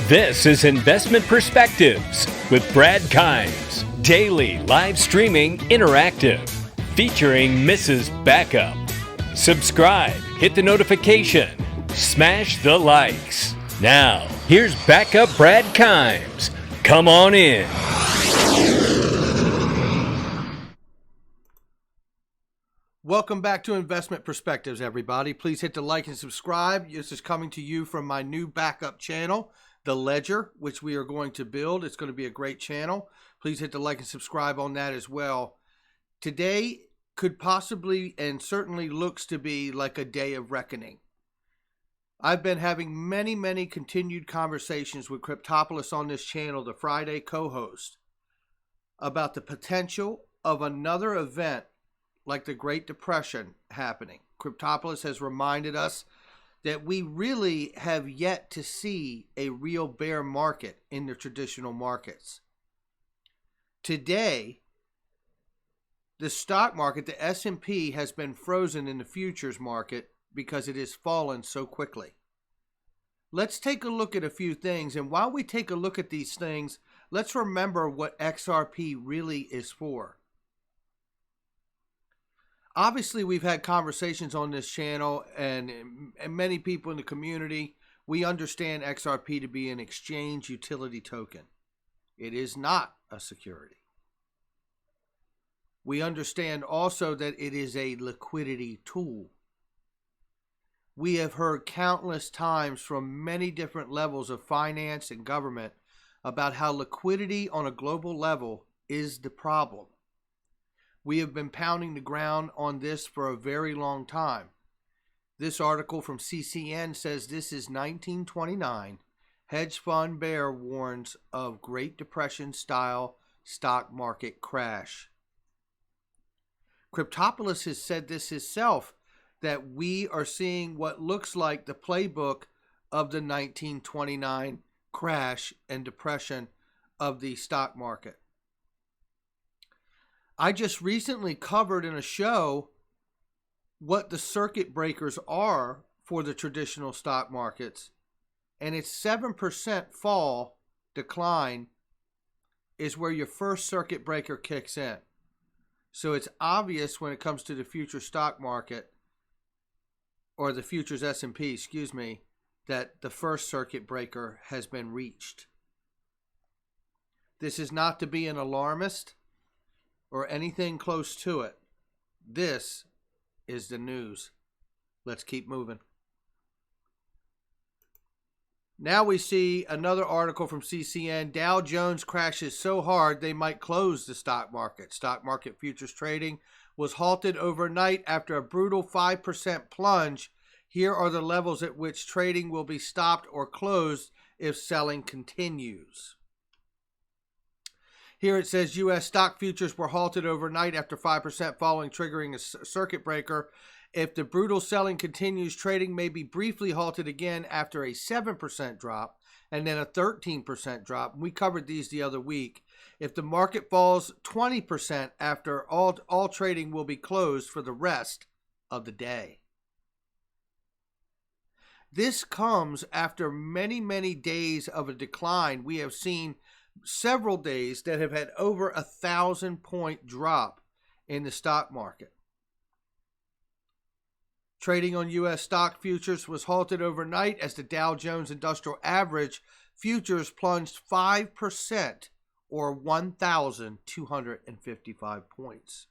This is Investment Perspectives with Brad Kimes. Daily live streaming interactive. Featuring Mrs. Backup. Subscribe, hit the notification, smash the likes. Now, here's Backup Brad Kimes. Come on in. Welcome back to Investment Perspectives, everybody. Please hit the like and subscribe. This is coming to you from my new backup channel, The Ledger, which we are going to build. It's going to be a great channel. Please hit the like and subscribe on that as well. Today could possibly and certainly looks to be like a day of reckoning. I've been having many continued conversations with Cryptopolis on this channel, the Friday co-host, about the potential of another event like the Great Depression happening. Cryptopolis has reminded us that we really have yet to see a real bear market in the traditional markets. Today, the stock market, the S&P, has been frozen in the futures market because it has fallen so quickly. Let's take a look at a few things, and while we take a look at these things, let's remember what XRP really is for. Obviously, we've had conversations on this channel, and many people in the community, we understand XRP to be an exchange utility token. It is not a security. We understand also that it is a liquidity tool. We have heard countless times from many different levels of finance and government about how liquidity on a global level is the problem. We have been pounding the ground on this for a very long time. This article from CCN says this is 1929. Hedge fund bear warns of Great Depression style stock market crash. Cryptopolis has said this himself, that we are seeing what looks like the playbook of the 1929 crash and depression of the stock market. I just recently covered in a show what the circuit breakers are for the traditional stock markets, and it's 7% fall decline is where your first circuit breaker kicks in. So it's obvious when it comes to the future stock market, or the futures S&P, that the first circuit breaker has been reached. This is not to be an alarmist or anything close to it. This is the news. Let's keep moving. Now we see another article from CCN. Dow Jones crashes so hard they might close the stock market. Stock market futures trading was halted overnight after a brutal 5% plunge. Here are the levels at which trading will be stopped or closed if selling continues. Here it says U.S. stock futures were halted overnight after 5% falling, triggering a circuit breaker. If the brutal selling continues, trading may be briefly halted again after a 7% drop and then a 13% drop. We covered these the other week. If the market falls 20% after all trading will be closed for the rest of the day. This comes after many days of a decline. We have seen several days that have had over 1,000-point drop in the stock market. Trading on U.S. stock futures was halted overnight as the Dow Jones Industrial Average futures plunged 5% or 1,255 points.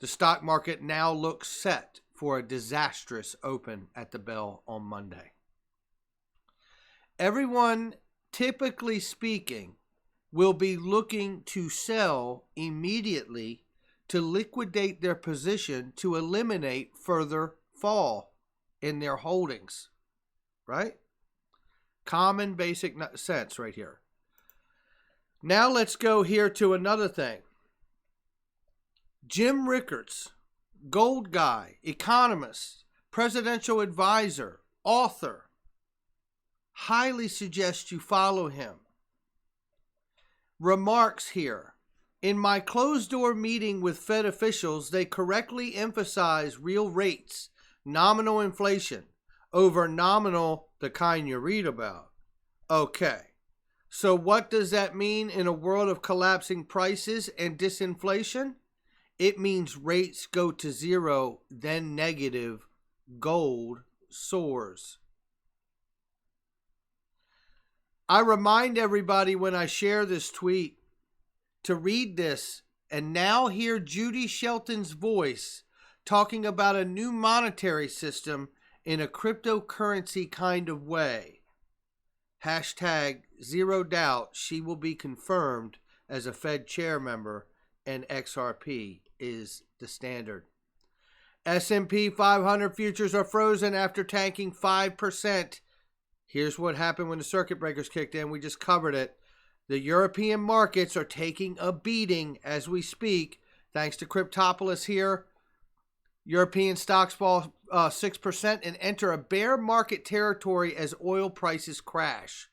The stock market now looks set for a disastrous open at the bell on Monday. Everyone, typically speaking, will be looking to sell immediately to liquidate their position to eliminate further fall in their holdings, right? Common basic sense right here. Now let's go here to another thing. Jim Rickards, gold guy, economist, presidential advisor, author, highly suggest you follow him. Remarks here. In my closed-door meeting with Fed officials, they correctly emphasize real rates, nominal inflation, over nominal, the kind you read about. Okay, so what does that mean in a world of collapsing prices and disinflation? It means rates go to zero, then negative. Gold soars. I remind everybody when I share this tweet to read this and now hear Judy Shelton's voice talking about a new monetary system in a cryptocurrency kind of way. Hashtag zero doubt she will be confirmed as a Fed chair member and XRP is the standard. S&P 500 futures are frozen after tanking 5%. Here's what happened when the circuit breakers kicked in. We just covered it. The European markets are taking a beating as we speak. Thanks to Cryptopolis here. European stocks fall 6% and enter a bear market territory as oil prices crash.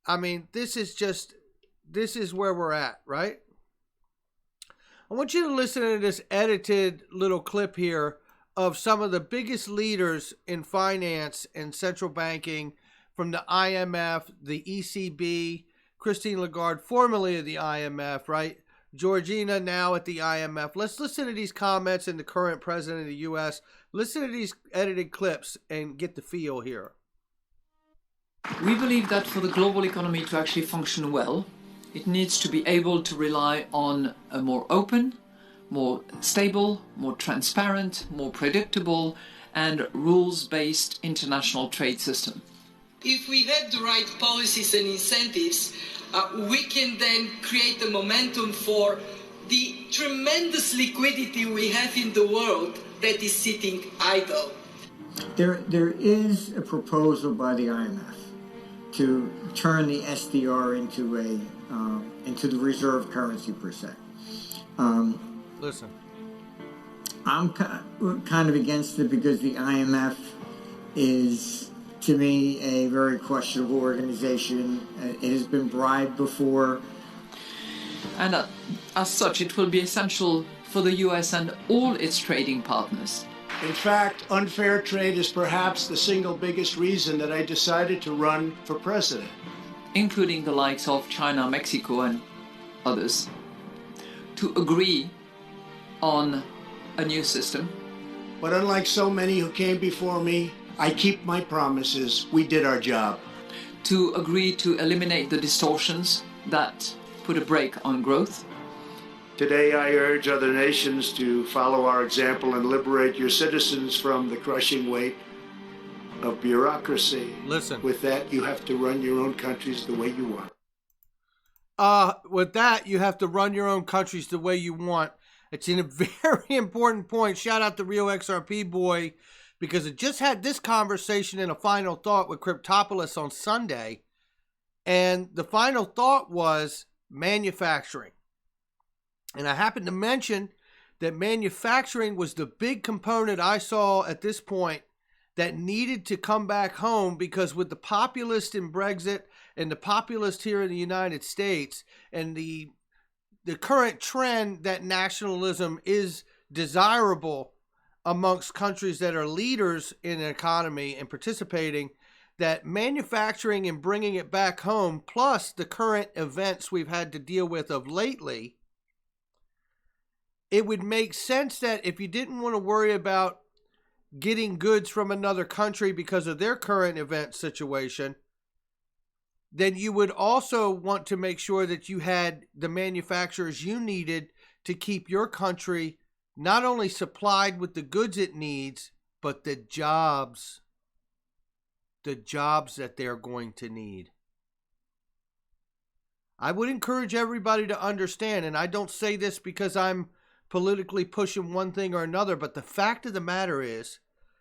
I mean, this is where we're at, right? I want you to listen to this edited little clip here of some of the biggest leaders in finance and central banking from the IMF, the ECB, Christine Lagarde, formerly of the IMF, right? Georgina now at the IMF. Let's listen to these comments and the current president of the U.S. Listen to these edited clips and get the feel here. We believe that for the global economy to actually function well, it needs to be able to rely on a more open, more stable, more transparent, more predictable, and rules-based international trade system. If we have the right policies and incentives, we can then create the momentum for the tremendous liquidity we have in the world that is sitting idle. There is a proposal by the IMF to turn the SDR into the reserve currency per se. Listen. I'm kind of against it because the IMF is, to me, a very questionable organization. It has been bribed before. And as such, it will be essential for the US and all its trading partners. In fact, unfair trade is perhaps the single biggest reason that I decided to run for president. Including the likes of China, Mexico, and others, to agree on a new system. But unlike so many who came before me, I keep my promises. We did our job. To agree to eliminate the distortions that put a brake on growth. Today I urge other nations to follow our example and liberate your citizens from the crushing weight of bureaucracy. Listen. With that, you have to run your own countries the way you want. With that, you have to run your own countries the way you want. It's a very important point. Shout out to Rio XRP Boy, because it just had this conversation in a final thought with Cryptopolis on Sunday. And the final thought was manufacturing. And I happened to mention that manufacturing was the big component I saw at this point that needed to come back home, because with the populist in Brexit and the populist here in the United States and the current trend that nationalism is desirable amongst countries that are leaders in an economy and participating, that manufacturing and bringing it back home, plus the current events we've had to deal with of lately, it would make sense that if you didn't want to worry about getting goods from another country because of their current event situation, then you would also want to make sure that you had the manufacturers you needed to keep your country not only supplied with the goods it needs, but the jobs that they're going to need. I would encourage everybody to understand, and I don't say this because I'm politically pushing one thing or another, but the fact of the matter is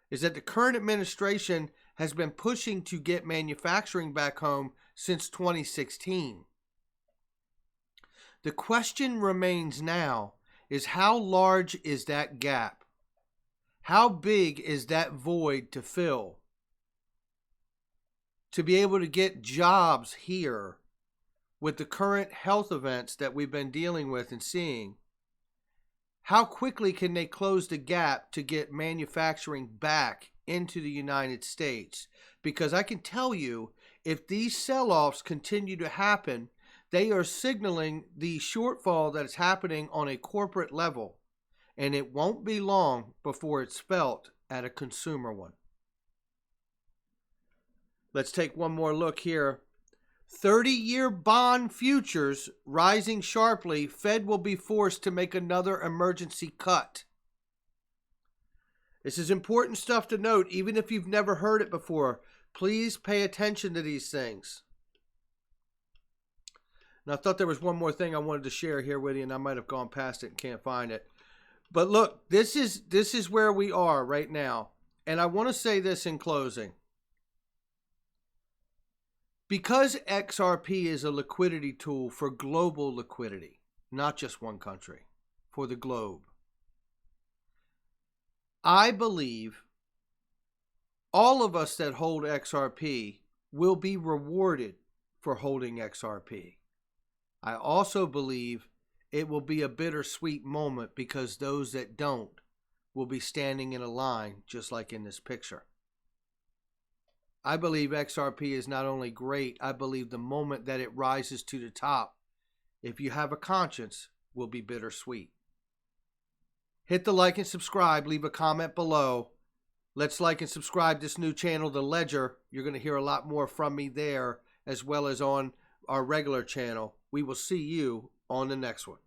that the current administration has been pushing to get manufacturing back home since 2016. The question remains now is, how large is that gap? How big is that void to fill? To be able to get jobs here with the current health events that we've been dealing with and seeing, how quickly can they close the gap to get manufacturing back into the United States, because I can tell you, if these sell-offs continue to happen, they are signaling the shortfall that is happening on a corporate level, and it won't be long before it's felt at a consumer one. Let's take one more look here. 30-year bond futures rising sharply. Fed will be forced to make another emergency cut. This is important stuff to note, even if you've never heard it before. Please pay attention to these things. And I thought there was one more thing I wanted to share here with you, and I might have gone past it and can't find it. But look, this is where we are right now. And I want to say this in closing. Because XRP is a liquidity tool for global liquidity, not just one country, for the globe, I believe all of us that hold XRP will be rewarded for holding XRP. I also believe it will be a bittersweet moment because those that don't will be standing in a line just like in this picture. I believe XRP is not only great, I believe the moment that it rises to the top, if you have a conscience, will be bittersweet. Hit the like and subscribe. Leave a comment below. Let's like and subscribe this new channel, The Ledger. You're going to hear a lot more from me there, as well as on our regular channel. We will see you on the next one.